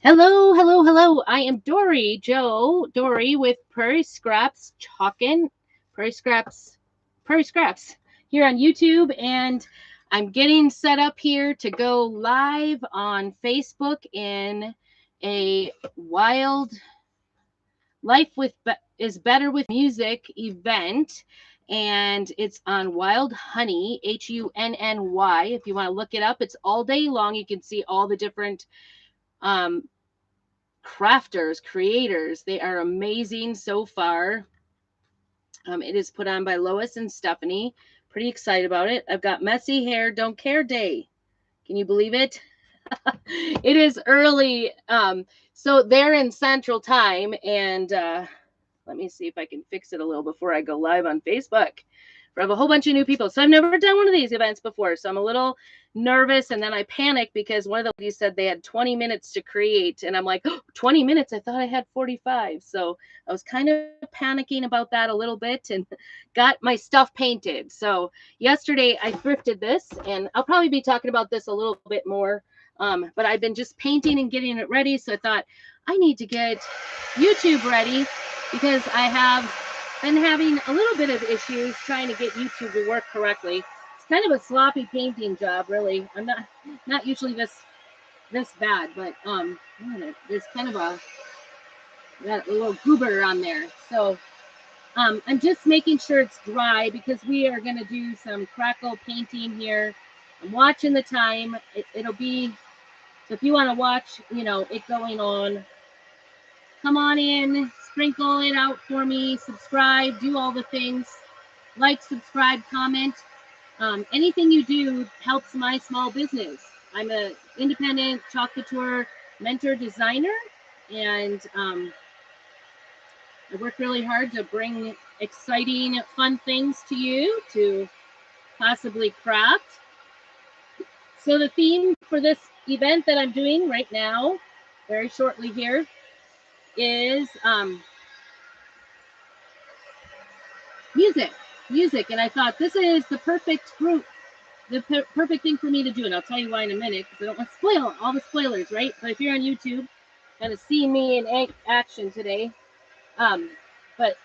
Hello, hello, hello. I am Dory, Dory with Prairie Scraps Chalkin, Prairie Scraps, Prairie Scraps here on YouTube, and I'm getting set up here to go live on Facebook in a wild life with is better with music event, and it's on Wild Honey, HUNNY. If you want to look it up, it's all day long. You can see all the different um, crafters, creators. They are amazing so far. It is put on by Lois and Stephanie. Pretty excited about it. I've got Messy Hair Don't Care Day. Can you believe it? It is early. So they're in Central Time, and let me see if I can fix it a little before I go live on Facebook. I have a whole bunch of new people. So I've never done one of these events before. So I'm a little nervous. And then I panicked because one of the ladies said they had 20 minutes to create. And I'm like, oh, 20 minutes? I thought I had 45. So I was kind of panicking about that a little bit and got my stuff painted. So yesterday I thrifted this, and I'll probably be talking about this a little bit more. But I've been just painting and getting it ready. So I thought I need to get YouTube ready because I have been having a little bit of issues trying to get YouTube to work correctly. It's kind of a sloppy painting job, really. I'm not usually this bad, but there's kind of a little goober on there. So I'm just making sure it's dry because we are going to do some crackle painting here. I'm watching the time. It'll be, so if you want to watch, it going on, come on in, sprinkle it out for me, subscribe, do all the things, like, subscribe, comment. Anything you do helps my small business. I'm an independent chalk couture mentor designer, and I work really hard to bring exciting, fun things to you to possibly craft. So the theme for this event that I'm doing right now, very shortly here, is music. Music. And I thought this is the perfect group, the perfect thing for me to do. And I'll tell you why in a minute because I don't want to spoil all the spoilers, right? But if you're on YouTube, kind of see me in action today. But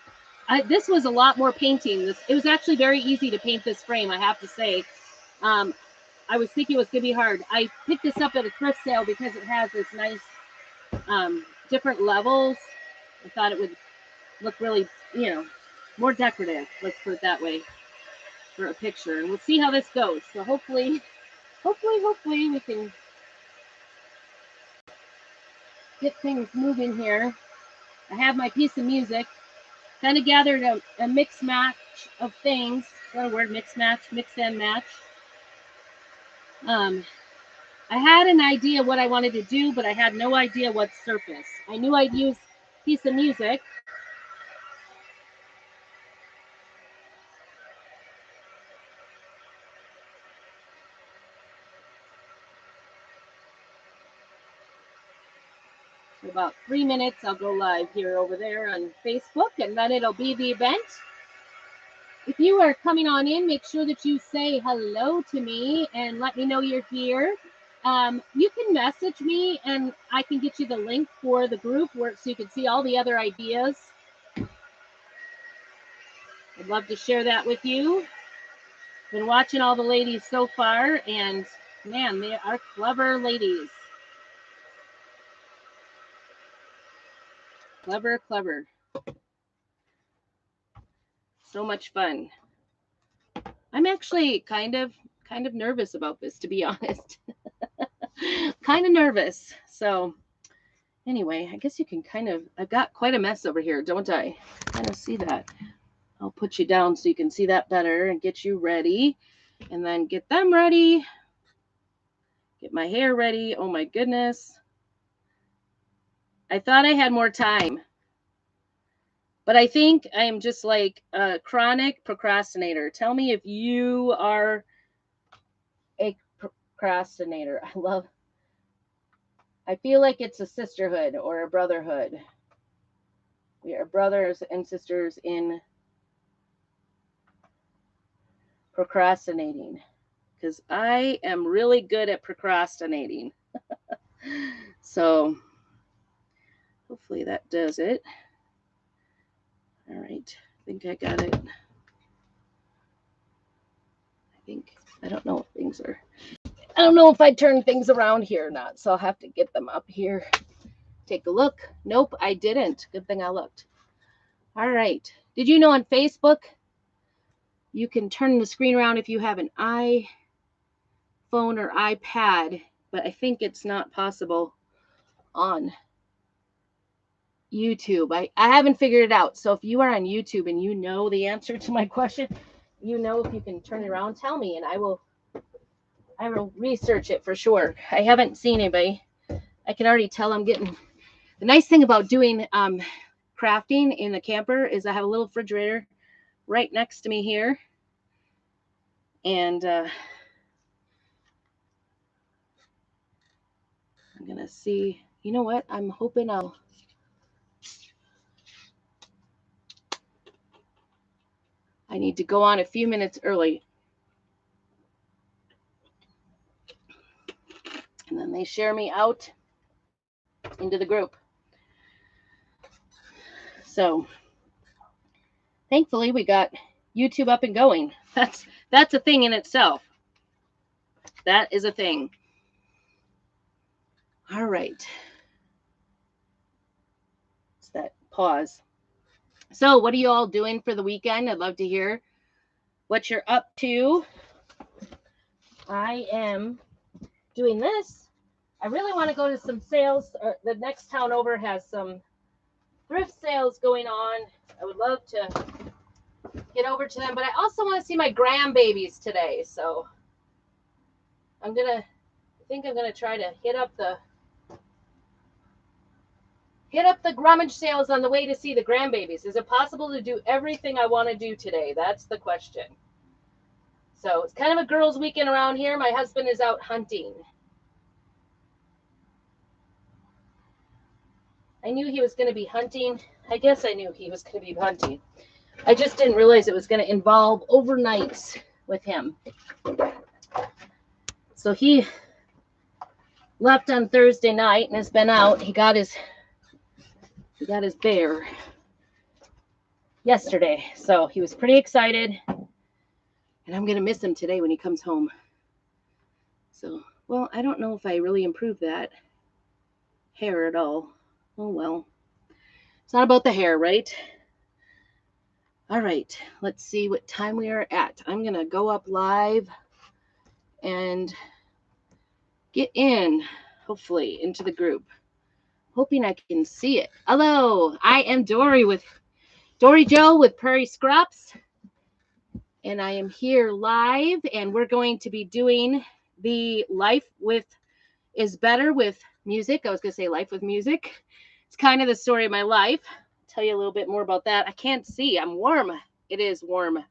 this was a lot more painting. It was actually very easy to paint this frame, I have to say. I was thinking it was going to be hard. I picked this up at a thrift sale because it has this nice different levels. I thought it would look really, more decorative. Let's put it that way for a picture. And we'll see how this goes. So hopefully we can get things moving here. I have my piece of music. Kind of gathered a mix match of things. Is that a word? Mix and match. I had an idea what I wanted to do, but I had no idea what surface. I knew I'd use a piece of music. For about 3 minutes, I'll go live here over there on Facebook, and then it'll be the event. If you are coming on in, make sure that you say hello to me and let me know you're here. You can message me and I can get you the link for the group so you can see all the other ideas. I'd love to share that with you. Been watching all the ladies so far, and man, they are clever ladies. Clever. So much fun. I'm actually kind of nervous about this, to be honest. Kind of nervous. So anyway, I guess you can I've got quite a mess over here, don't I? Kind of see that. I'll put you down so you can see that better and get you ready, and then get them ready. Get my hair ready. Oh my goodness. I thought I had more time, but I think I am just like a chronic procrastinator. Tell me if you are a procrastinator. I feel like it's a sisterhood or a brotherhood. We are brothers and sisters in procrastinating because I am really good at procrastinating. So Hopefully that does it. All right, I think I got it. I don't know if things are, I don't know if I turn things around here or not, so I'll have to get them up here. Take a look. Nope, I didn't. Good thing I looked. All right. Did you know on Facebook, you can turn the screen around if you have an iPhone or iPad, but I think it's not possible on YouTube. I haven't figured it out. So if you are on YouTube and you know the answer to my question, you know if you can turn it around, tell me, and I will research it for sure. I haven't seen anybody. I can already tell I'm getting. The nice thing about doing crafting in the camper is I have a little refrigerator right next to me here, and I'm gonna see. You know what? I'm hoping I need to go on a few minutes early. And then they share me out into the group. So thankfully we got YouTube up and going. That's a thing in itself. That is a thing. All right. It's that pause. So what are you all doing for the weekend? I'd love to hear what you're up to. I am doing this. I really want to go to some sales. The next town over has some thrift sales going on. I would love to get over to them, but I also want to see my grandbabies today. So I think I'm gonna try to hit up the rummage sales on the way to see the grandbabies. Is it possible to do everything I want to do today? That's the question. So it's kind of a girls' weekend around here. My husband is out hunting. I knew he was going to be hunting. I guess I knew he was going to be hunting. I just didn't realize it was going to involve overnights with him. So he left on Thursday night and has been out. He got his bear yesterday. So he was pretty excited. And I'm going to miss him today when he comes home. So, well, I don't know if I really improved that hair at all. Oh, well. It's not about the hair, right? All right. Let's see what time we are at. I'm going to go up live and get in, hopefully, into the group. Hoping I can see it. Hello. I am Dory Joe with Prairie Scraps. And I am here live, and we're going to be doing the Life is Better with Music. I was going to say Life with Music. It's kind of the story of my life. I'll tell you a little bit more about that. I can't see. I'm warm. It is warm.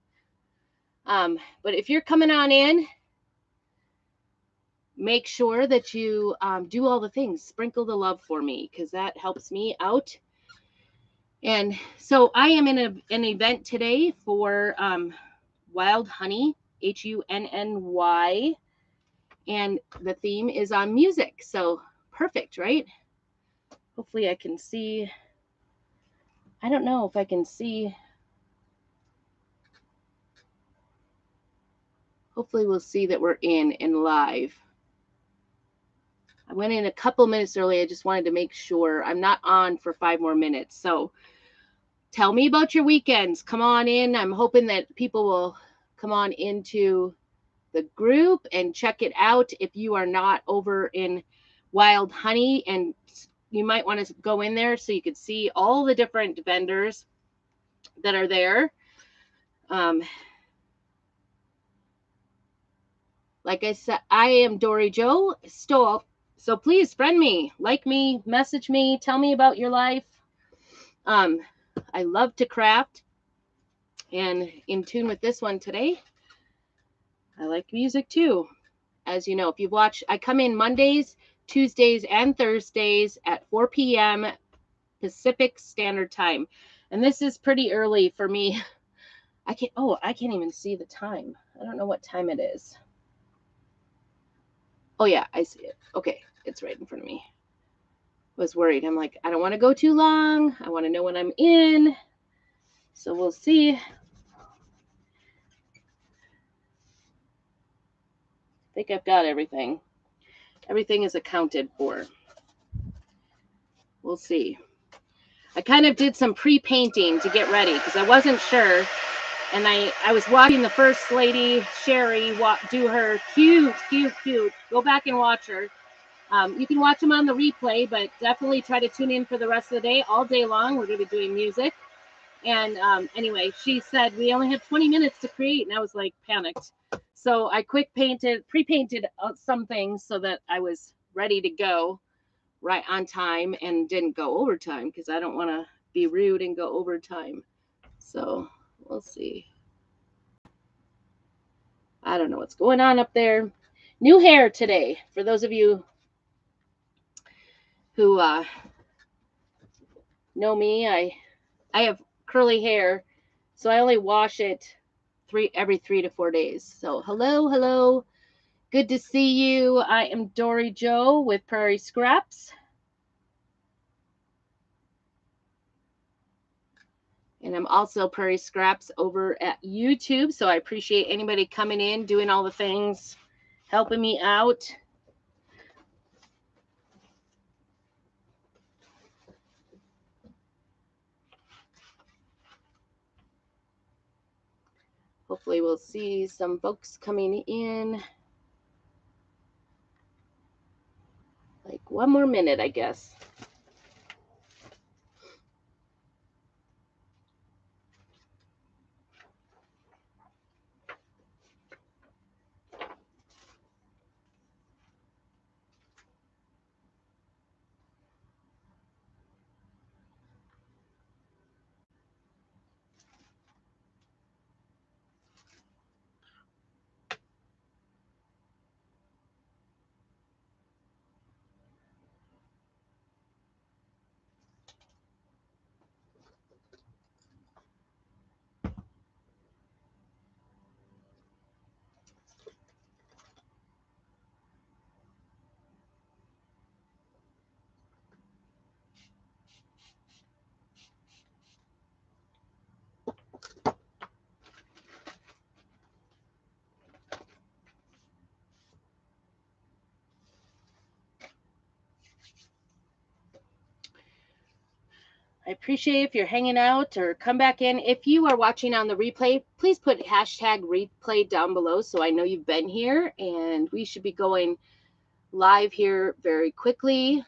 But if you're coming on in, make sure that you do all the things. Sprinkle the love for me, because that helps me out. And so I am in an event today for Wild Honey, HUNNY, and the theme is on music. So perfect, right? Hopefully I can see. I don't know if I can see. Hopefully we'll see that we're in and live. I went in a couple minutes early. I just wanted to make sure I'm not on for 5 more minutes. So tell me about your weekends. Come on in. I'm hoping that people will come on into the group and check it out. If you are not over in Wild Honey, and you might want to go in there so you could see all the different vendors that are there. Like I said, I am Dory Joe Stoll. So please friend me, like me, message me, tell me about your life. I love to craft, and in tune with this one today, I like music too. As you know, if you've watched, I come in Mondays, Tuesdays, and Thursdays at 4 p.m. Pacific Standard Time. And this is pretty early for me. I can't even see the time. I don't know what time it is. Oh yeah, I see it. Okay, it's right in front of me. was worried. I'm like, I don't want to go too long. I want to know when I'm in. So we'll see. I think I've got everything. Everything is accounted for. We'll see. I kind of did some pre-painting to get ready because I wasn't sure. And I was watching the first lady, Sherry, do her cute. Go back and watch her. You can watch them on the replay, but definitely try to tune in for the rest of the day. All day long, we're going to be doing music. And anyway, she said, we only have 20 minutes to create. And I was like panicked. So I pre-painted some things so that I was ready to go right on time and didn't go overtime because I don't want to be rude and go overtime. So we'll see. I don't know what's going on up there. New hair today. For those of you who know me, I have curly hair, so I only wash it every 3 to 4 days. So hello. Good to see you. I am Dory Joe with Prairie Scraps. And I'm also Prairie Scraps over at YouTube. So I appreciate anybody coming in, doing all the things, helping me out. Hopefully we'll see some folks coming in. Like 1 more minute, I guess. I appreciate if you're hanging out or come back in. If you are watching on the replay, please put hashtag replay down below so I know you've been here. And we should be going live here very quickly.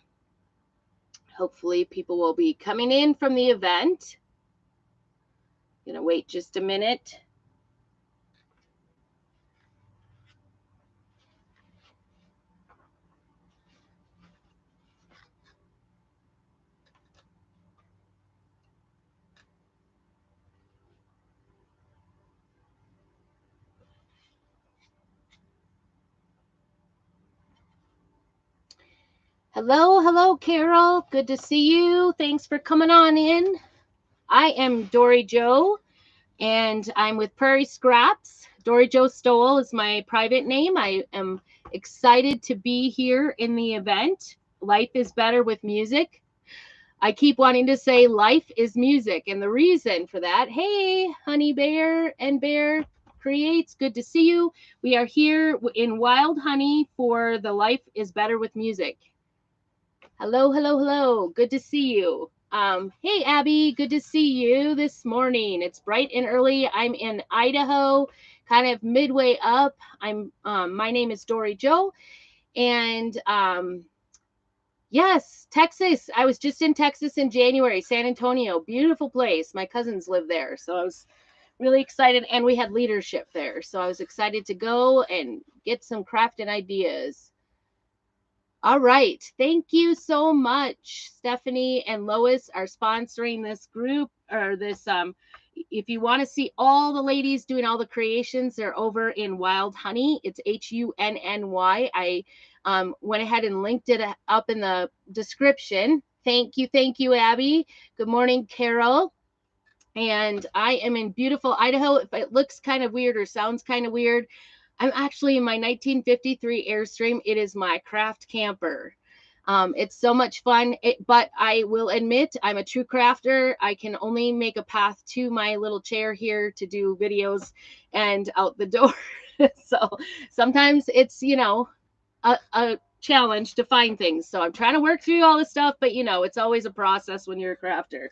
Hopefully people will be coming in from the event. Gonna wait just a minute. Hello, Carol. Good to see you. Thanks for coming on in. I am Dory Joe, and I'm with Prairie Scraps. Dory Joe Stowell is my private name. I am excited to be here in the event. Life is better with music. I keep wanting to say life is music, and the reason for that, hey, Honey Bear and Bear Creates, good to see you. We are here in Wild Honey for the Life is Better with Music. Hello. Good to see you. Hey, Abby, good to see you this morning. It's bright and early. I'm in Idaho, kind of midway up. My name is Dory Joe, and yes, Texas. I was just in Texas in January, San Antonio, beautiful place. My cousins live there, so I was really excited, and we had leadership there, so I was excited to go and get some crafting ideas. All right. Thank you so much. Stephanie and Lois are sponsoring this group or this. If you want to see all the ladies doing all the creations, they're over in Wild Honey. It's HUNNY. I went ahead and linked it up in the description. Thank you, Abby. Good morning, Carol. And I am in beautiful Idaho. If it looks kind of weird or sounds kind of weird, I'm actually in my 1953 Airstream. It is my craft camper. It's so much fun, but I will admit I'm a true crafter. I can only make a path to my little chair here to do videos and out the door. So sometimes it's, a challenge to find things. So I'm trying to work through all this stuff, but it's always a process when you're a crafter.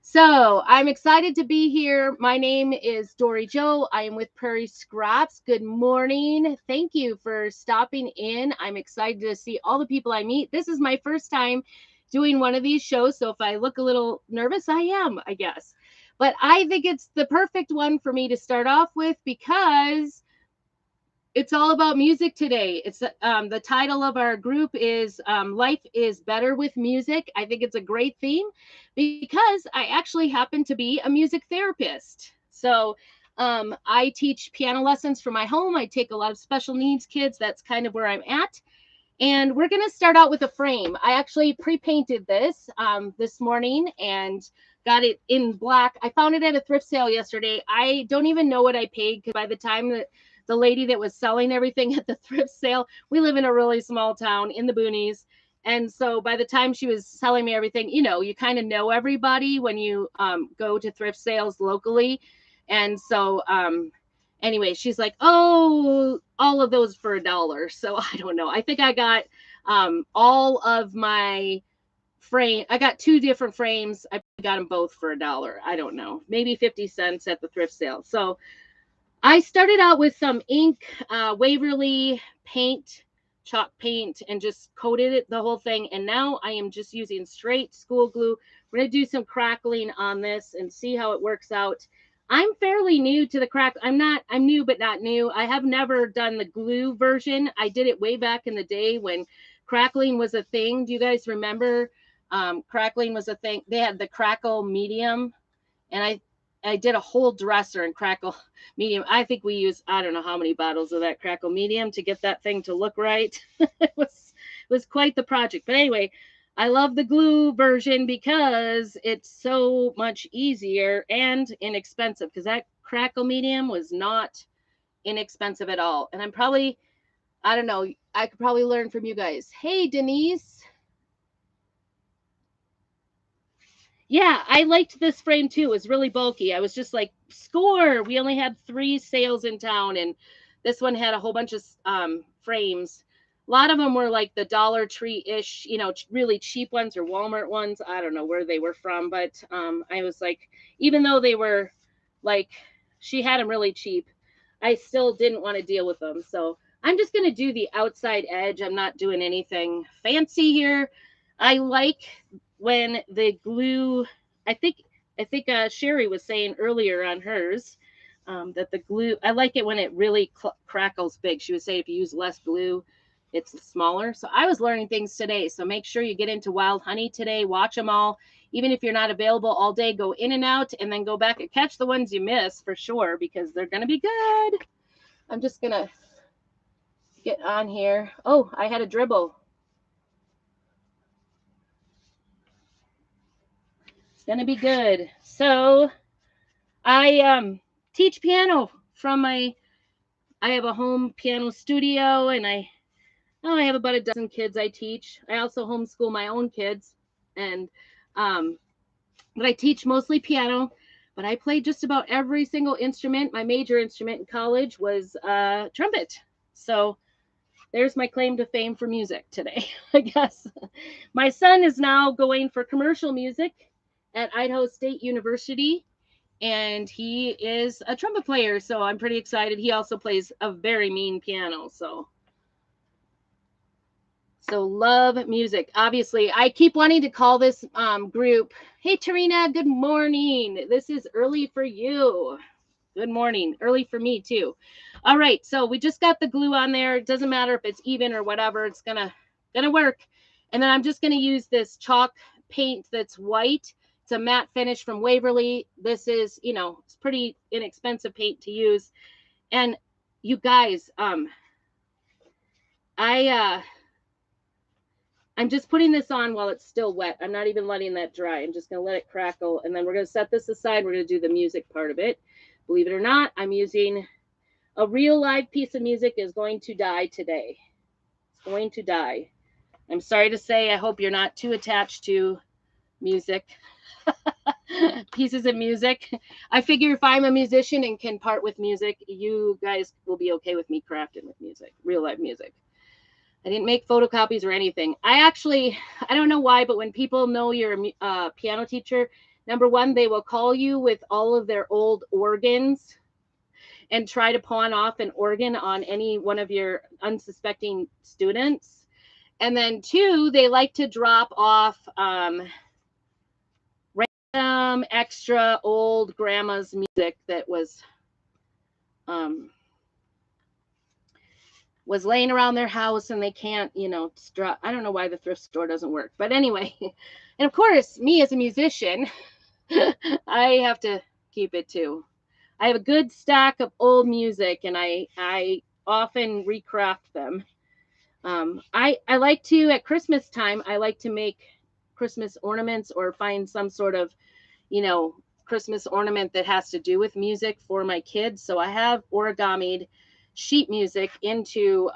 So I'm excited to be here. My name is Dory Joe. I am with Prairie Scraps. Good morning. Thank you for stopping in. I'm excited to see all the people I meet. This is my first time doing one of these shows. So if I look a little nervous, I am, I guess. But I think it's the perfect one for me to start off with because it's all about music today. It's the title of our group is Life is Better with Music. I think it's a great theme because I actually happen to be a music therapist. So I teach piano lessons from my home. I take a lot of special needs kids. That's kind of where I'm at. And we're going to start out with a frame. I actually pre-painted this morning and got it in black. I found it at a thrift sale yesterday. I don't even know what I paid because by the time that the lady that was selling everything at the thrift sale, we live in a really small town in the boonies. And so by the time she was selling me everything, you kind of know everybody when you go to thrift sales locally. And so anyway, she's like, oh, all of those for $1. So I don't know. I think I got all of my frame. I got 2 different frames. I got them both for $1. I don't know, maybe 50 cents at the thrift sale. So I started out with some ink, Waverly paint, chalk paint, and just coated it, the whole thing. And now I am just using straight school glue. We're going to do some crackling on this and see how it works out. I'm fairly new to the crack. I'm new, but not new. I have never done the glue version. I did it way back in the day when crackling was a thing. Do you guys remember? Crackling was a thing. They had the crackle medium, and I did a whole dresser in crackle medium. I think we used, I don't know how many bottles of that crackle medium to get that thing to look right. It was quite the project. But anyway, I love the glue version because it's so much easier and inexpensive, because that crackle medium was not inexpensive at all. And I don't know, I could probably learn from you guys. Hey, Denise. Yeah, I liked this frame too. It was really bulky. I was just like, score. We only had 3 sales in town, and this one had a whole bunch of frames. A lot of them were like the Dollar Tree-ish, really cheap ones or Walmart ones. I don't know where they were from, but I was like, even though they were like, she had them really cheap, I still didn't want to deal with them. So I'm just going to do the outside edge. I'm not doing anything fancy here. I like when the glue, I think Sherry was saying earlier on hers that the glue, I like it when it really crackles big. She would say if you use less glue, it's smaller. So I was learning things today. So make sure you get into Wild Honey today. Watch them all. Even if you're not available all day, go in and out and then go back and catch the ones you miss for sure, because they're going to be good. I'm just going to get on here. Oh, I had a dribble. It's going to be good. So I teach piano from I have a home piano studio, and I have about a dozen kids I teach. I also homeschool my own kids, and but I teach mostly piano, but I play just about every single instrument. My major instrument in college was trumpet. So there's my claim to fame for music today, I guess. My son is now going for commercial music at Idaho State University, and he is a trumpet player, so I'm pretty excited. He also plays a very mean piano, so love music. Obviously, I keep wanting to call this group. Hey, Tarina, good morning. This is early for you. Good morning. Early for me too. All right, so we just got the glue on there. It doesn't matter if it's even or whatever. It's gonna work. And then I'm just gonna use this chalk paint that's white. It's a matte finish from Waverly. This is, it's pretty inexpensive paint to use. And you guys, I'm just putting this on while it's still wet. I'm not even letting that dry. I'm just going to let it crackle. And then we're going to set this aside. We're going to do the music part of it. Believe it or not, I'm using a real live piece of music is going to die today. It's going to die. I'm sorry to say, I hope you're not too attached to music, pieces of music. I figure if I'm a musician and can part with music, you guys will be okay with me crafting with music, real life music. I didn't make photocopies or anything. I don't know why, but when people know you're a piano teacher, number one, they will call you with all of their old organs and try to pawn off an organ on any one of your unsuspecting students. And then two, they like to drop off random extra old grandma's music that was laying around their house and they can't, I don't know why the thrift store doesn't work. But anyway, and of course, me as a musician, I have to keep it too. I have a good stack of old music and I often recraft them. I like to, at Christmas time, I like to make Christmas ornaments or find some sort of, Christmas ornament that has to do with music for my kids. So I have origamied sheet music into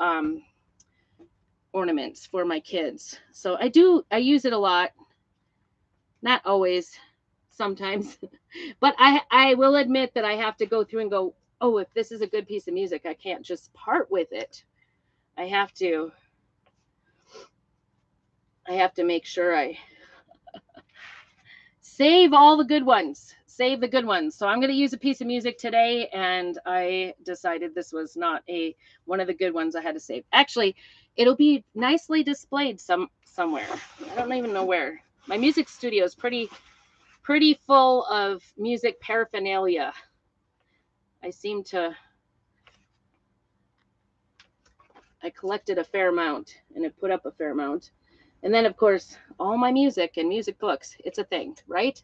ornaments for my kids. So I use it a lot. Not always, sometimes. But I will admit that I have to go through and go, oh, if this is a good piece of music, I can't just part with it. I have to make sure I save all the good ones. Save the good ones. So I'm going to use a piece of music today, and I decided this was not one of the good ones I had to save. Actually, it'll be nicely displayed somewhere. I don't even know where. My music studio is pretty full of music paraphernalia. I collected a fair amount and I put up a fair amount. And then, of course, all my music and music books. It's a thing, right?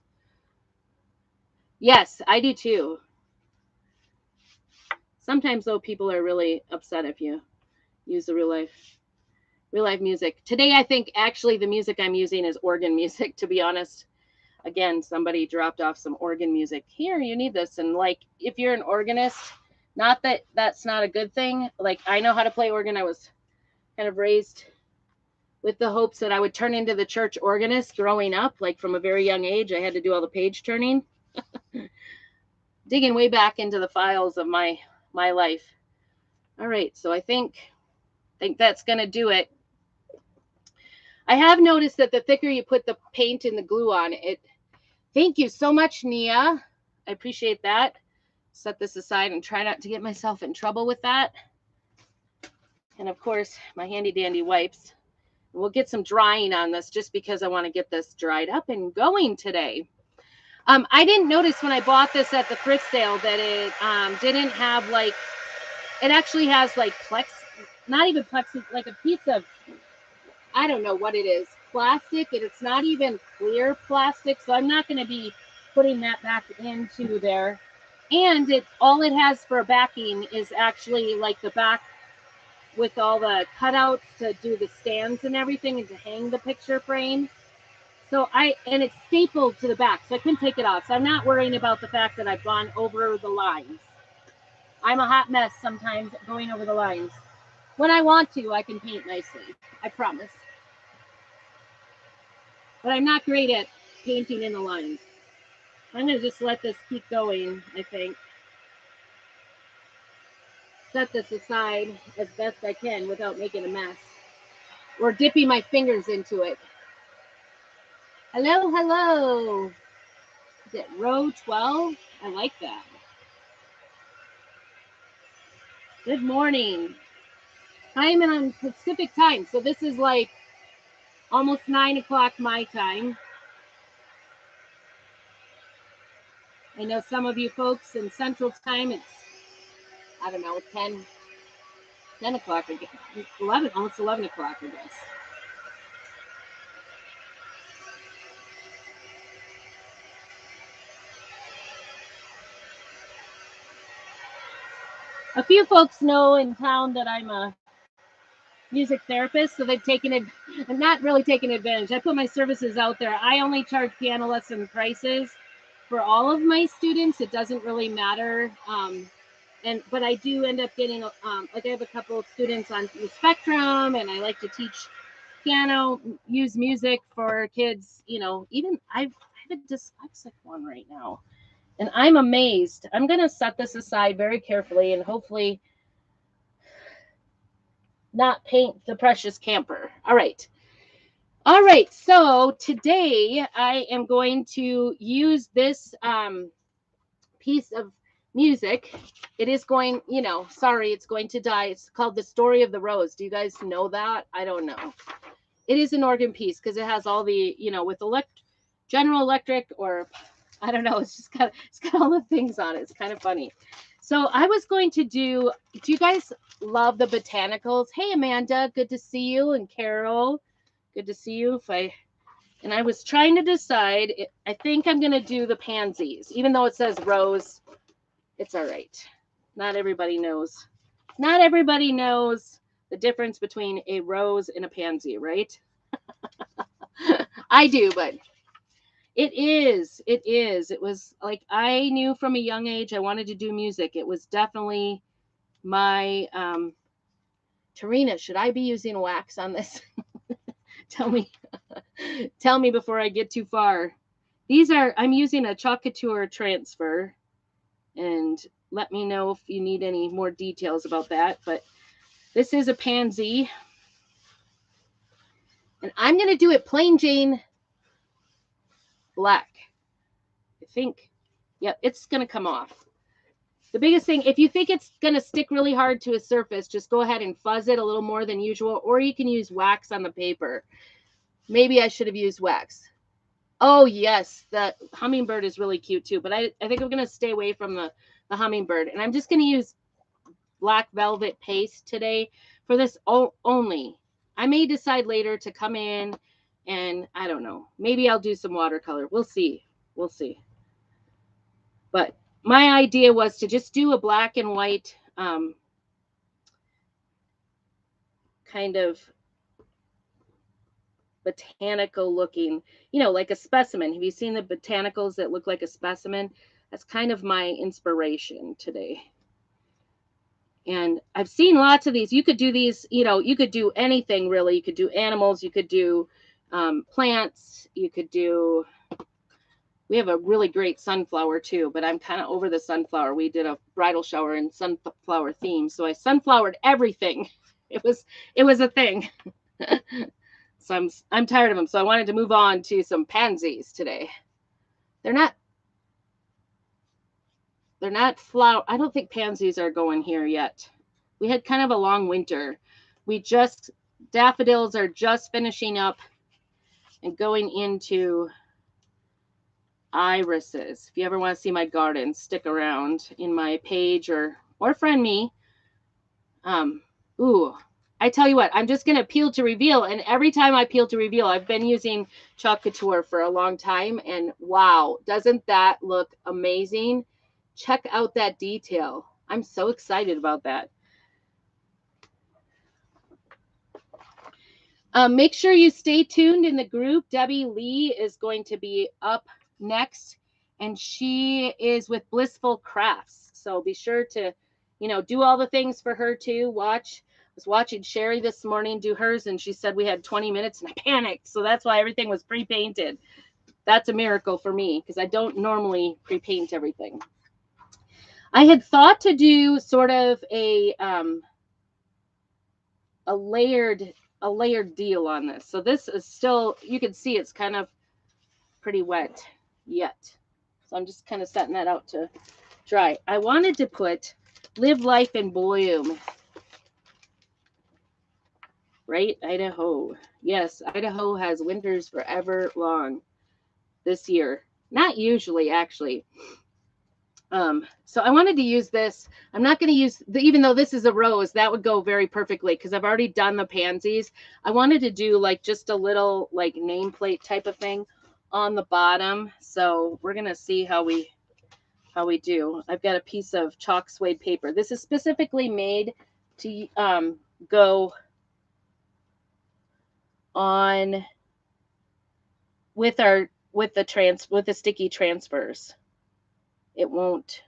Yes, I do too. Sometimes, though, people are really upset if you use the real life music. Today, I think actually the music I'm using is organ music, to be honest. Again, somebody dropped off some organ music. Here, you need this. And like, if you're an organist, not that that's not a good thing. Like, I know how to play organ. I was kind of raised with the hopes that I would turn into the church organist growing up. Like from a very young age, I had to do all the page turning. Digging way back into the files of my life. All right, so I think that's going to do it. I have noticed that the thicker you put the paint and the glue on it. Thank you so much, Nia. I appreciate that. Set this aside and try not to get myself in trouble with that. And of course, my handy dandy wipes. We'll get some drying on this just because I want to get this dried up and going today. I didn't notice when I bought this at the thrift sale that it didn't have like, it actually has like not even plexi, like a piece of, I don't know what it is, plastic, and it's not even clear plastic. So I'm not going to be putting that back into there. And all it has for backing is actually like the back with all the cutouts to do the stands and everything and to hang the picture frame. So and it's stapled to the back, so I couldn't take it off. So I'm not worrying about the fact that I've gone over the lines. I'm a hot mess sometimes going over the lines. When I want to, I can paint nicely. I promise. But I'm not great at painting in the lines. I'm going to just let this keep going, I think. Set this aside as best I can without making a mess or dipping my fingers into it. Hello, hello. Is it row 12? I like that. Good morning. I'm on Pacific time, so this is like almost 9 o'clock my time. I know some of you folks in Central time, it's, I don't know, 10 o'clock, I guess. 11, almost 11 o'clock, I guess. A few folks know in town that I'm a music therapist, so they've taken it, I'm not really taking advantage. I put my services out there. I only charge piano lesson prices for all of my students. It doesn't really matter. But I do end up getting, like I have a couple of students on the spectrum, and I like to teach piano, use music for kids. Even I have a dyslexic one right now. And I'm amazed. I'm going to set this aside very carefully and hopefully not paint the precious camper. All right. All right. So today I am going to use this piece of music. It is going, sorry, it's going to die. It's called The Story of the Rose. Do you guys know that? I don't know. It is an organ piece because it has all the, with General Electric, or I don't know, it's got all the things on it. It's kind of funny. So I was going to do you guys love the botanicals? Hey, Amanda, good to see you. And Carol, good to see you. And I was trying to decide, I think I'm going to do the pansies, even though it says rose. It's all right. Not everybody knows. Not everybody knows the difference between a rose and a pansy, right? I do, but it is. It was like I knew from a young age I wanted to do music. It was definitely my Tarina, should I be using wax on this? Tell me before I get too far. I'm using a Chalk Couture transfer, and let me know if you need any more details about that. But this is a pansy, and I'm going to do it plain Jane black. I think, yep, it's going to come off. The biggest thing, if you think it's going to stick really hard to a surface, just go ahead and fuzz it a little more than usual, or you can use wax on the paper. Maybe I should have used wax. Oh, yes, the hummingbird is really cute too, but I think I'm going to stay away from the hummingbird, and I'm just going to use black velvet paste today for this only. I may decide later to come in and I don't know, maybe I'll do some watercolor. We'll see. But my idea was to just do a black and white kind of botanical looking, like a specimen. Have you seen the botanicals that look like a specimen? That's kind of my inspiration today. And I've seen lots of these. You could do these, you could do anything really. You could do animals, you could do plants, you could do, we have a really great sunflower too, but I'm kind of over the sunflower. We did a bridal shower in sunflower theme, so I sunflowered everything. It was a thing. So I'm tired of them. So I wanted to move on to some pansies today. They're not flower. I don't think pansies are going here yet. We had kind of a long winter. Daffodils are just finishing up and going into irises. If you ever want to see my garden, stick around in my page or friend me. I tell you what, I'm just going to peel to reveal. And every time I peel to reveal, I've been using Chalk Couture for a long time. And wow, doesn't that look amazing? Check out that detail. I'm so excited about that. Make sure you stay tuned in the group. Debbie Lee is going to be up next, and she is with Blissful Crafts. So be sure to, do all the things for her too. I was watching Sherry this morning do hers, and she said we had 20 minutes, and I panicked. So that's why everything was pre-painted. That's a miracle for me because I don't normally pre-paint everything. I had thought to do sort of a layered deal on this. So this is still, you can see it's kind of pretty wet yet. So I'm just kind of setting that out to dry. I wanted to put Live Life in Bloom. Right? Idaho. Yes, Idaho has winters forever long this year. Not usually, actually. So I wanted to use this. I'm not going to use even though this is a rose, that would go very perfectly because I've already done the pansies. I wanted to do like just a little like nameplate type of thing on the bottom. So we're going to see how we do. I've got a piece of chalk suede paper. This is specifically made to go on with the sticky transfers. It won't.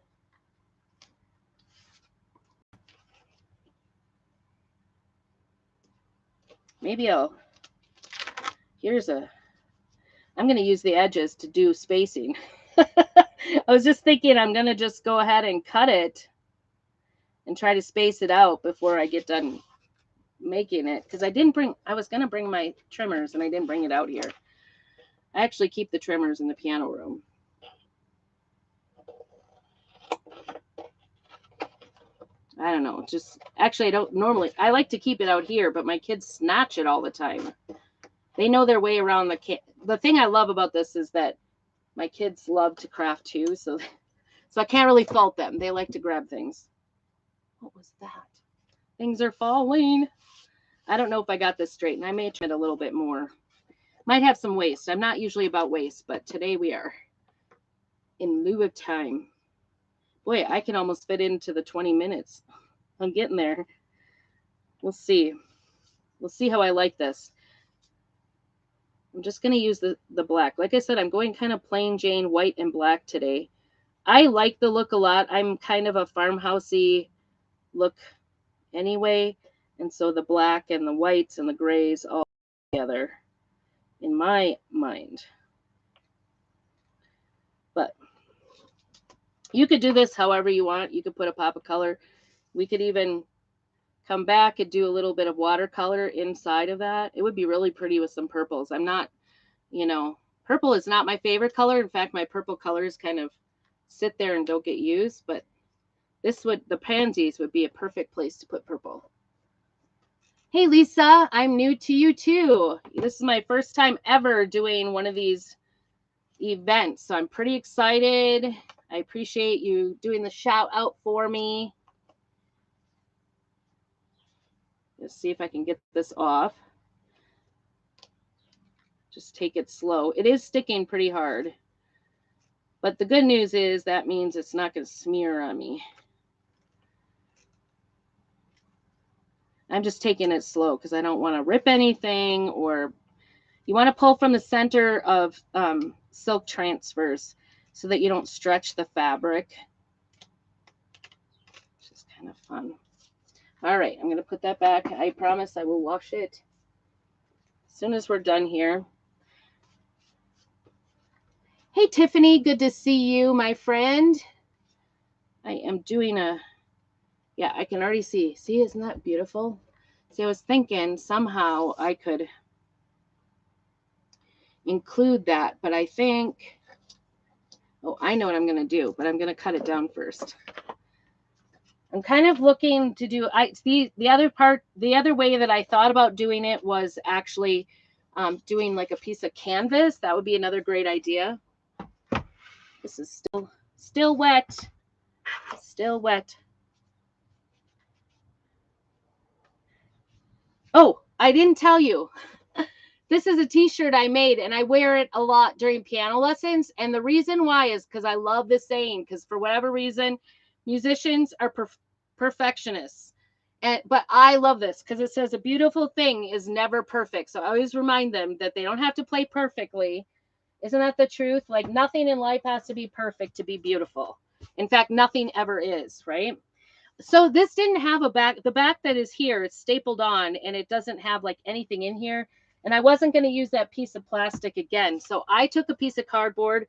Maybe I'll I'm going to use the edges to do spacing. I was just thinking I'm going to just go ahead and cut it and try to space it out before I get done making it. Because I was going to bring my trimmers and I didn't bring it out here. I actually keep the trimmers in the piano room. I don't know. Actually, I don't normally. I like to keep it out here, but my kids snatch it all the time. They know their way around the thing I love about this is that my kids love to craft too, so I can't really fault them. They like to grab things. What was that? Things are falling. I don't know if I got this straight, and I may trim it a little bit more. Might have some waste. I'm not usually about waste, but today we are. In lieu of time. Boy, I can almost fit into the 20 minutes. I'm getting there. We'll see. We'll see how I like this. I'm just going to use the black. Like I said, I'm going kind of plain Jane white and black today. I like the look a lot. I'm kind of a farmhousey look anyway. And so the black and the whites and the grays all together in my mind. But you could do this however you want. You could put a pop of color. We could even come back and do a little bit of watercolor inside of that. It would be really pretty with some purples. I'm not, purple is not my favorite color. In fact, my purple colors kind of sit there and don't get used, but the pansies would be a perfect place to put purple. Hey, Lisa, I'm new to you too. This is my first time ever doing one of these events, so I'm pretty excited. I appreciate you doing the shout out for me. Let's see if I can get this off. Just take it slow. It is sticking pretty hard. But the good news is that means it's not going to smear on me. I'm just taking it slow because I don't want to rip anything, or you want to pull from the center of silk transfers so that you don't stretch the fabric. Which is kind of fun. All right, I'm going to put that back. I promise I will wash it as soon as we're done here. Hey, Tiffany, good to see you, my friend. I am doing yeah, I can already see. See, isn't that beautiful? See, I was thinking somehow I could include that, but I think, I know what I'm going to do, but I'm going to cut it down first. I'm kind of looking to do, the other way that I thought about doing it was actually doing like a piece of canvas. That would be another great idea. This is still wet. Still wet. Oh, I didn't tell you. This is a t-shirt I made, and I wear it a lot during piano lessons. And the reason why is because I love this saying, because for whatever reason, musicians are perfectionists. But I love this because it says a beautiful thing is never perfect. So I always remind them that they don't have to play perfectly. Isn't that the truth? Like, nothing in life has to be perfect to be beautiful. In fact, nothing ever is, right? So this didn't have a back. The back that is here, it's stapled on, and it doesn't have like anything in here. And I wasn't going to use that piece of plastic again. So I took a piece of cardboard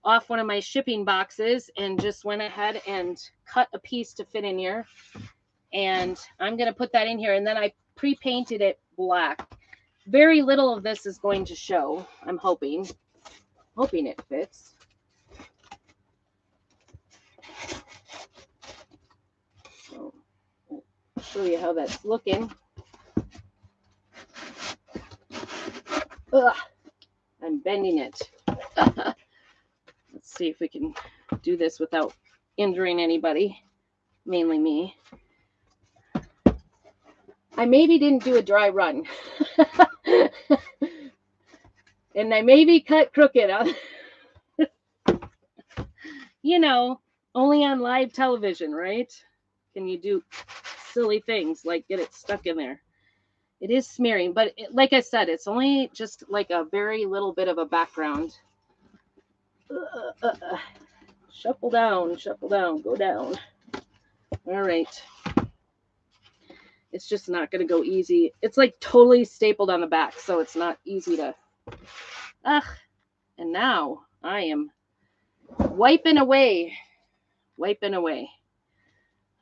off one of my shipping boxes and just went ahead and cut a piece to fit in here. And I'm going to put that in here. And then I pre-painted it black. Very little of this is going to show, I'm hoping. Hoping it fits. So I'll show you how that's looking. Ugh, I'm bending it. Let's see if we can do this without injuring anybody, mainly me. I maybe didn't do a dry run. And I maybe cut crooked. Only on live television, right? Can you do silly things like get it stuck in there? It is smearing, but like I said, it's only just like a very little bit of a background. Shuffle down, go down. All right. It's just not going to go easy. It's like totally stapled on the back, so it's not easy to Ugh. And now I am wiping away. Wiping away.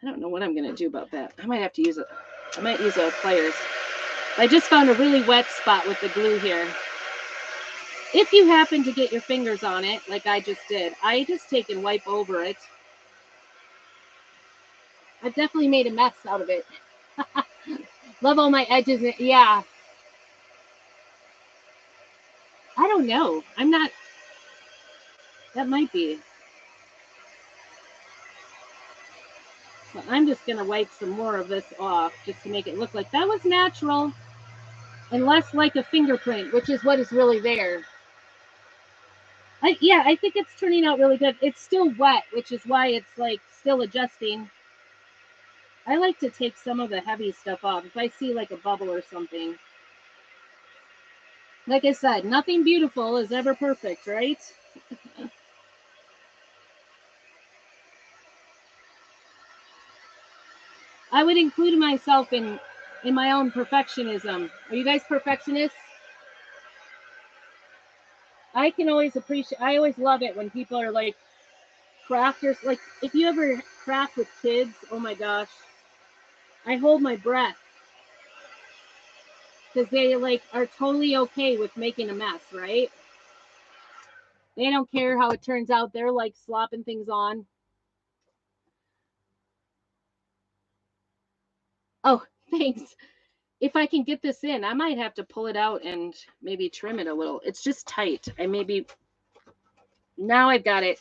I don't know what I'm going to do about that. I might have to use it. I might use a pliers. I just found a really wet spot with the glue here. If you happen to get your fingers on it, like I just did, I just take and wipe over it. I've definitely made a mess out of it. Love all my edges. Yeah. I don't know. I'm not. That might be. So I'm just going to wipe some more of this off just to make it look like that was natural and less like a fingerprint, which is what is really there. Yeah, I think it's turning out really good. It's still wet, which is why it's like still adjusting. I like to take some of the heavy stuff off if I see like a bubble or something. Like I said, nothing beautiful is ever perfect, right? I would include myself in my own perfectionism. Are you guys perfectionists? I can always appreciate. I always love it when people are like crafters. Like if you ever craft with kids, oh my gosh, I hold my breath because they like are totally okay with making a mess, right? They don't care how it turns out. They're like slopping things on. Oh, thanks. If I can get this in, I might have to pull it out and maybe trim it a little. It's just tight. I maybe now I've got it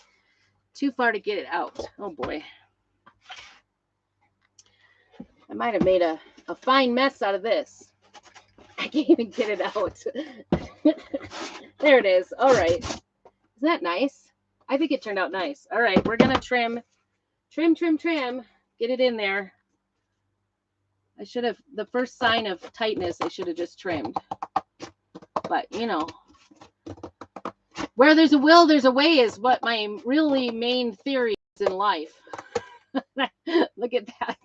too far to get it out. Oh boy. I might have made a fine mess out of this. I can't even get it out. There it is. All right. Isn't that nice? I think it turned out nice. All right. We're going to trim. Get it in there. I should have, the first sign of tightness, I should have just trimmed. But, you know, where there's a will, there's a way is what my really main theory is in life. Look at that.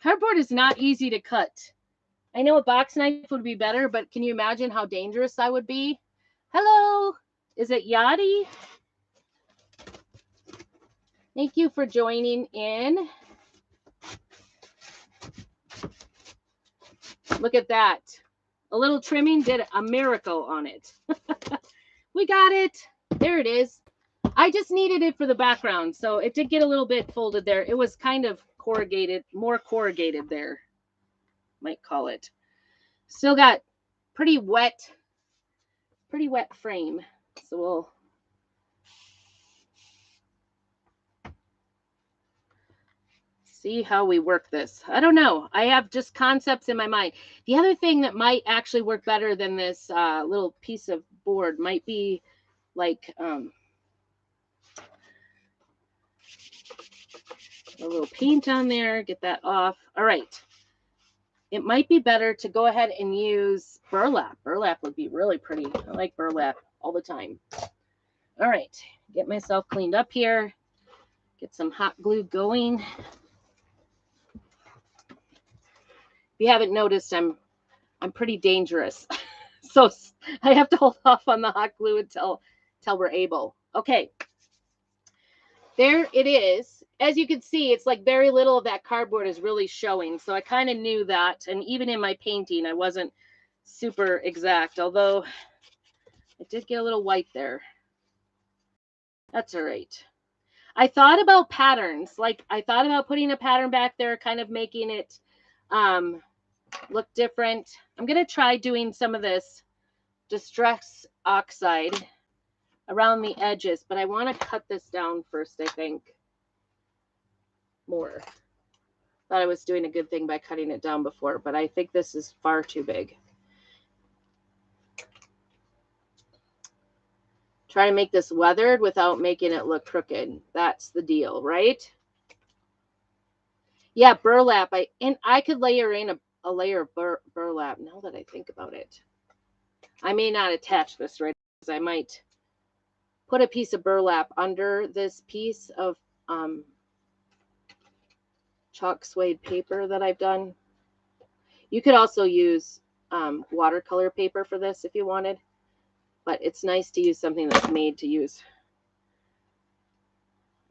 Cardboard is not easy to cut. I know a box knife would be better, but can you imagine how dangerous I would be? Hello, is it Yadi? Thank you for joining in. Look at that. A little trimming did a miracle on it. We got it. There it is. I just needed it for the background, so it did get a little bit folded there. It was kind of corrugated, more corrugated there, might call it. Still got pretty wet frame. So we'll see how we work this. I don't know. I have just concepts in my mind. The other thing that might actually work better than this little piece of board might be like a little paint on there. Get that off. All right. It might be better to go ahead and use burlap. Burlap would be really pretty. I like burlap all the time. All right. Get myself cleaned up here. Get some hot glue going. If you haven't noticed, I'm pretty dangerous. So I have to hold off on the hot glue until we're able. Okay. There it is. As you can see, it's like very little of that cardboard is really showing. So I kind of knew that. And even in my painting, I wasn't super exact, although it did get a little white there. That's all right. I thought about patterns. Like I thought about putting a pattern back there, kind of making it look different. I'm going to try doing some of this distress oxide around the edges, but I want to cut this down first, I think. More. Thought I was doing a good thing by cutting it down before, but I think this is far too big. Try to make this weathered without making it look crooked. That's the deal, right? Yeah, burlap. I could layer in a layer of burlap now that I think about it. I may not attach this right because I might put a piece of burlap under this piece of chalk suede paper that I've done. You could also use watercolor paper for this if you wanted. but it's nice to use something that's made to use.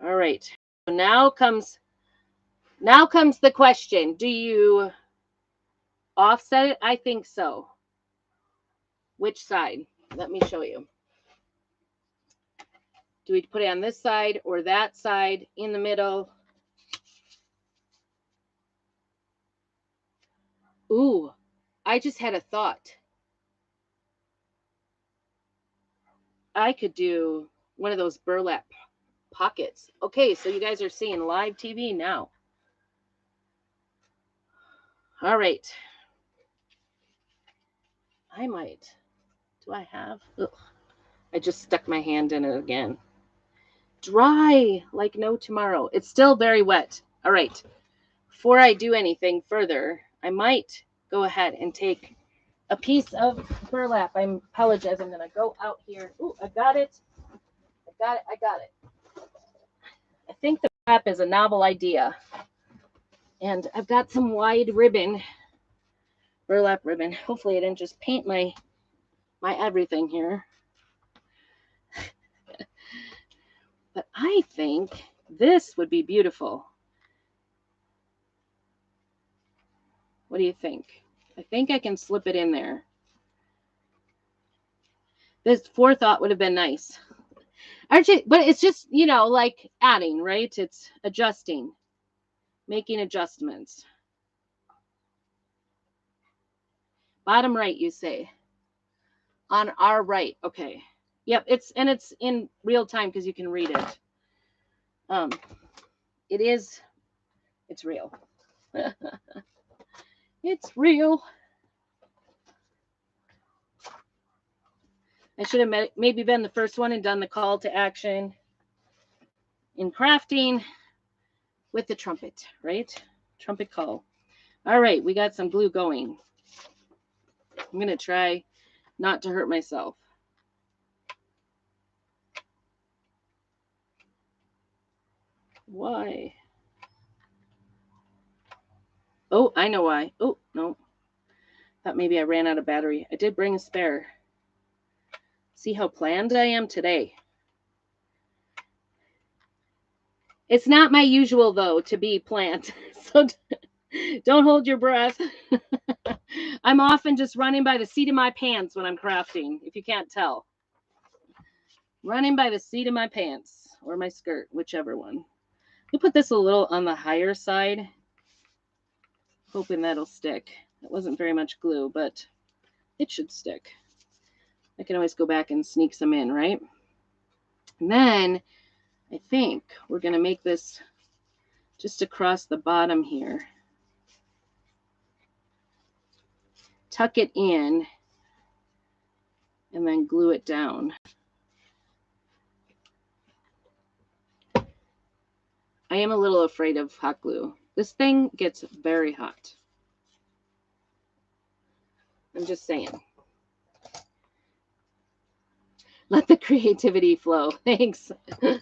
All right. So now comes the question. Do you offset it? I think so. Which side? Let me show you. Do we put it on this side or that side, in the middle? Ooh, I just had a thought. I could do one of those burlap pockets. Okay, so you guys are seeing live TV now. All right. I might. Do I have? Ugh. I just stuck my hand in it again. Dry like no tomorrow. It's still very wet. All right. Before I do anything further, I might go ahead and take a piece of burlap. I apologize. I'm going to go out here. Ooh, I got it. I got it. I think the burlap is a novel idea. And I've got some wide ribbon, burlap ribbon. Hopefully I didn't just paint my everything here. But I think this would be beautiful. What do you think? I think I can slip it in there. This forethought would have been nice. Actually, but it's just, like adding, right? It's adjusting, making adjustments. Bottom right, you say. On our right. Okay. Yep, it's in real time because you can read it. It's real. It's real. I should have maybe been the first one and done the call to action in crafting with the trumpet, right? Trumpet call. All right, we got some glue going. I'm going to try not to hurt myself. Why? Oh, I know why. Oh, no. Thought maybe I ran out of battery. I did bring a spare. See how planned I am today. It's not my usual, though, to be planned. So don't hold your breath. I'm often just running by the seat of my pants when I'm crafting, if you can't tell. Running by the seat of my pants or my skirt, whichever one. We put this a little on the higher side, hoping that'll stick. It wasn't very much glue, but it should stick. I can always go back and sneak some in, right? And then I think we're going to make this just across the bottom here. Tuck it in and then glue it down. I am a little afraid of hot glue. This thing gets very hot. I'm just saying. Let the creativity flow. Thanks. There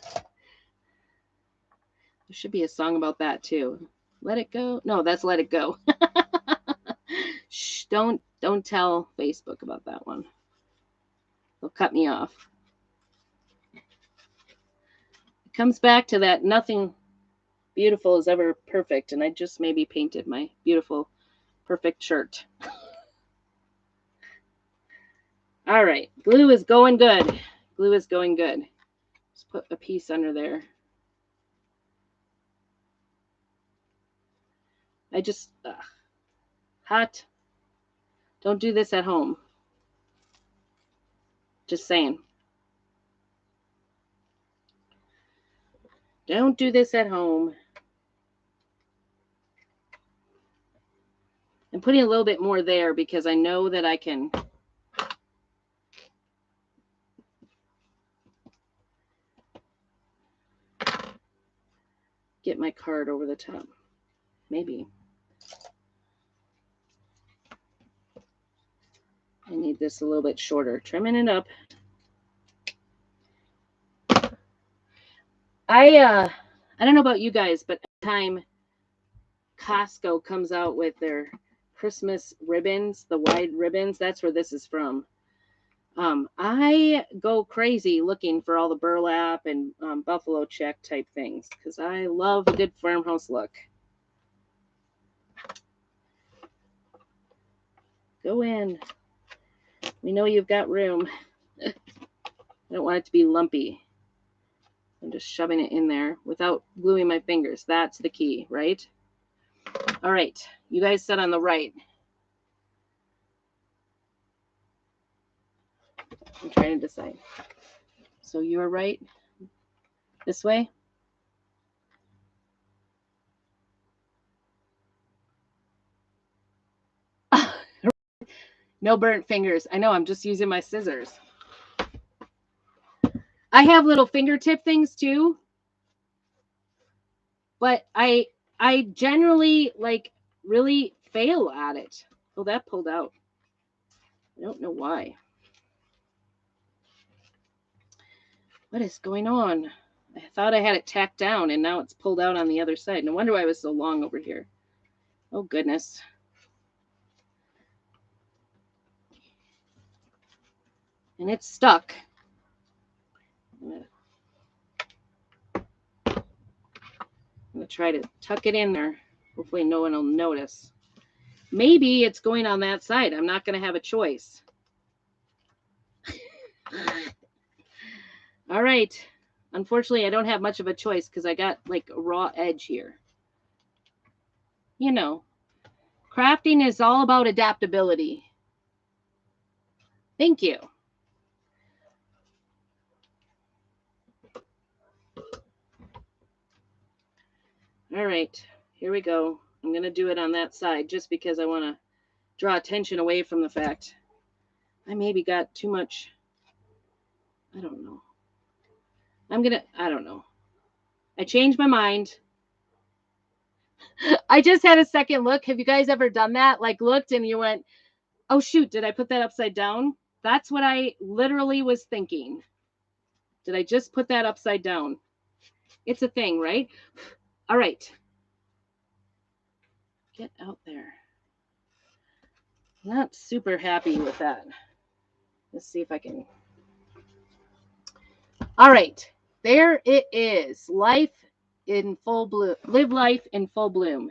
should be a song about that too. Let it go. No, that's Let It Go. Shh, don't tell Facebook about that one. They'll cut me off. It comes back to that nothing beautiful is ever perfect, and I just maybe painted my beautiful, perfect shirt. All right, glue is going good. Glue is going good. Just put a piece under there. I just, hot. Don't do this at home. Just saying. Don't do this at home. I'm putting a little bit more there because I know that I can get my card over the top. Maybe. I need this a little bit shorter. Trimming it up. I don't know about you guys, but every time Costco comes out with their Christmas ribbons, the wide ribbons, that's where this is from. I go crazy looking for all the burlap and buffalo check type things because I love a good farmhouse look. Go in. We know you've got room. I don't want it to be lumpy. I'm just shoving it in there without gluing my fingers. That's the key, right? All right. You guys sit on the right. I'm trying to decide. So you're right. This way. No burnt fingers. I know, I'm just using my scissors. I have little fingertip things too, but I generally like really fail at it. Oh, that pulled out. I don't know why. What is going on? I thought I had it tacked down and now it's pulled out on the other side. No wonder why I was so long over here. Oh goodness. And it's stuck. I'm gonna try to tuck it in there. Hopefully no one will notice. Maybe it's going on that side. I'm not gonna have a choice. All right. Unfortunately, I don't have much of a choice because I got like a raw edge here. You know, crafting is all about adaptability. Thank you. All right, here we go. I'm going to do it on that side just because I want to draw attention away from the fact I maybe got too much. I don't know. I don't know. I changed my mind. I just had a second look. Have you guys ever done that? Like looked and you went, oh shoot, did I put that upside down? That's what I literally was thinking. Did I just put that upside down? It's a thing, right? All right. Get out there. Not super happy with that. Let's see if I can. All right. There it is. Life in full bloom. Live life in full bloom.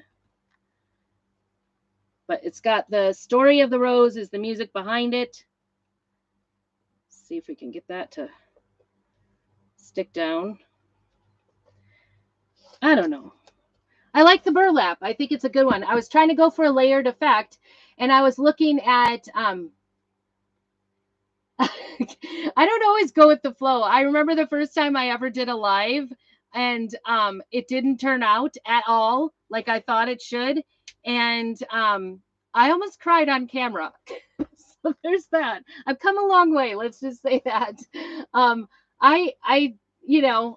But it's got the story of the rose is the music behind it. Let's see if we can get that to stick down. I don't know. I like the burlap. I think it's a good one. I was trying to go for a layered effect, and I was looking at I don't always go with the flow. I remember the first time I ever did a live and it didn't turn out at all like I thought it should, and I almost cried on camera. So there's that. I've come a long way, let's just say that. I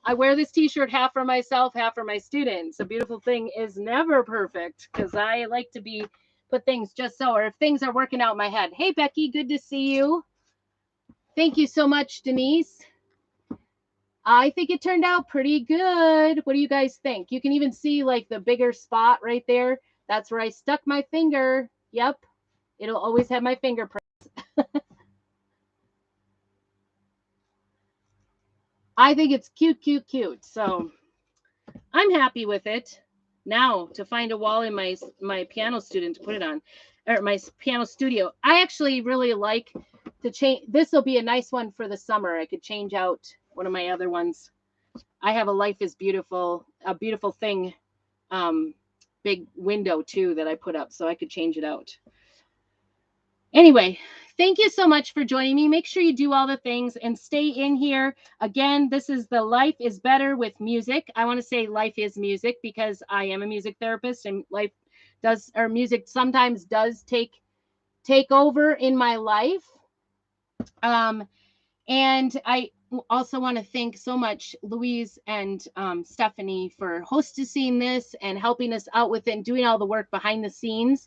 I wear this t-shirt half for myself, half for my students. A beautiful thing is never perfect because I like to be put things just so, or if things are working out in my head. Hey Becky, good to see you. Thank you so much, Denise. I think it turned out pretty good. What do you guys think? You can even see like the bigger spot right there. That's where I stuck my finger. Yep. It'll always have my fingerprint. I think it's cute, cute, cute. So I'm happy with it. Now to find a wall in my piano student to put it on, or my piano studio. I actually really like to change. This will be a nice one for the summer. I could change out one of my other ones. I have a Life is Beautiful, a beautiful thing, big window too that I put up, so I could change it out. Anyway, thank you so much for joining me. Make sure you do all the things and stay in here. Again, this is the Life is Better with Music. I want to say life is music because I am a music therapist and life does, or music sometimes does take over in my life. And I also want to thank so much Louise and Stephanie for hostessing this and helping us out with it and doing all the work behind the scenes.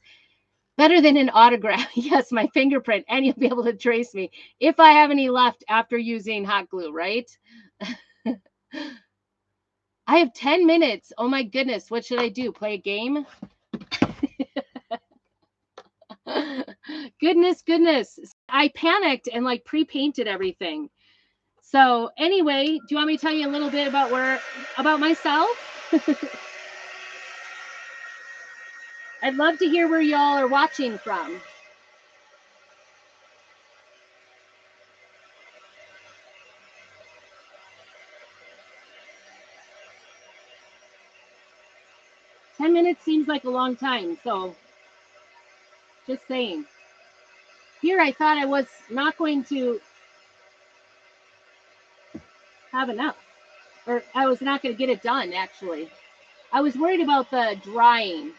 Better than an autograph. Yes, my fingerprint, and you'll be able to trace me if I have any left after using hot glue, right? I have 10 minutes. Oh my goodness. What should I do? Play a game? Goodness. I panicked and like pre-painted everything. So anyway, do you want me to tell you a little bit about myself? I'd love to hear where y'all are watching from. Ten minutes seems like a long time, so just saying. Here I thought I was not going to have enough, or I was not going to get it done, actually. I was worried about the drying.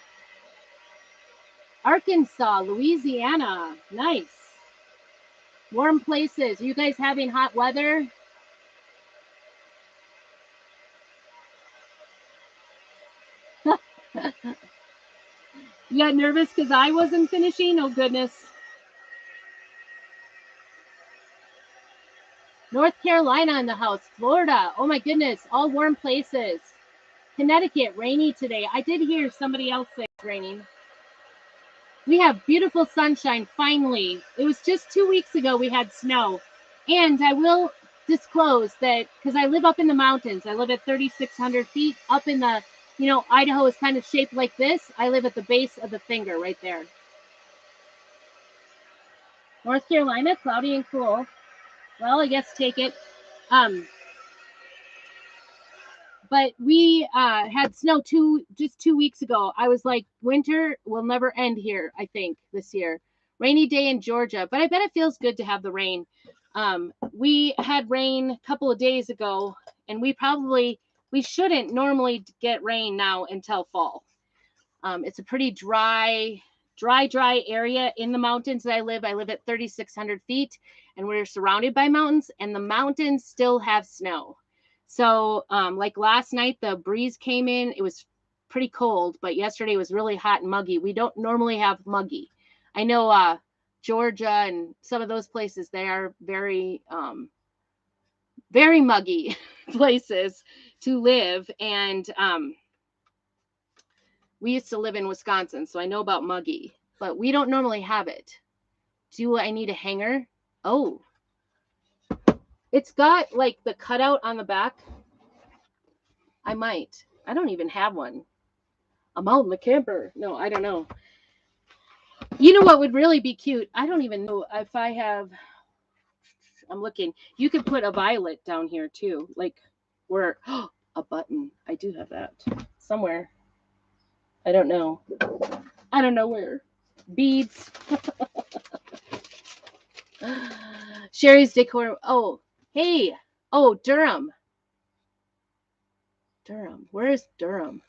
Arkansas, Louisiana, nice. Warm places. Are you guys having hot weather? You got nervous because I wasn't finishing? Oh, goodness. North Carolina in the house. Florida. Oh, my goodness. All warm places. Connecticut, rainy today. I did hear somebody else say it's raining. We have beautiful sunshine, finally. It was just 2 weeks ago we had snow. And I will disclose that because I live up in the mountains. I live at 3,600 feet up in the, Idaho is kind of shaped like this. I live at the base of the finger right there. North Carolina, cloudy and cool. Well, I guess take it. But we had snow just 2 weeks ago. I was like, winter will never end here, I think, this year. Rainy day in Georgia, but I bet it feels good to have the rain. We had rain a couple of days ago, and we shouldn't normally get rain now until fall. It's a pretty dry area in the mountains that I live. I live at 3,600 feet, and we're surrounded by mountains, and the mountains still have snow. So, like last night, the breeze came in. It was pretty cold, but yesterday was really hot and muggy. We don't normally have muggy. I know Georgia and some of those places, they are very, very muggy places to live. And we used to live in Wisconsin, so I know about muggy, but we don't normally have it. Do I need a hanger? Oh, it's got like the cutout on the back. I might. I don't even have one. I'm out in the camper. No, I don't know. You know what would really be cute? I don't even know if I have. I'm looking. You could put a violet down here too. Like where a button. I do have that somewhere. I don't know. I don't know where. Beads. Sherry's decor. Oh, hey. Oh, Durham. Where is Durham?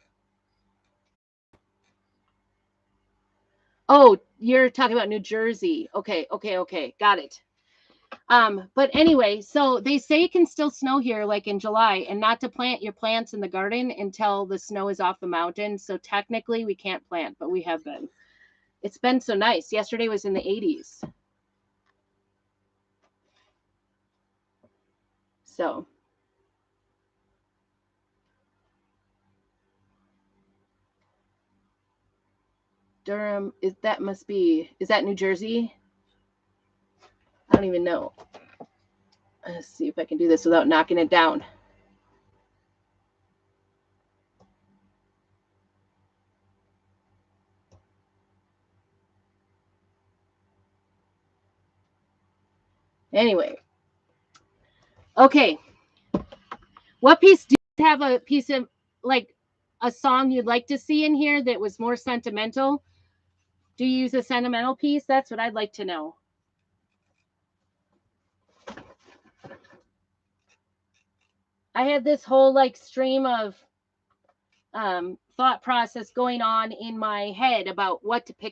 Oh, you're talking about New Jersey. Okay. Got it. But anyway, so they say it can still snow here like in July, and not to plant your plants in the garden until the snow is off the mountain. So technically we can't plant, but we have been. It's been so nice. Yesterday was in the 80s. So Durham, is that New Jersey? I don't even know. Let's see if I can do this without knocking it down. Anyway. Okay. What piece do you have a piece of like a song you'd like to see in here that was more sentimental? Do you use a sentimental piece? That's what I'd like to know. I had this whole like stream of thought process going on in my head about what to pick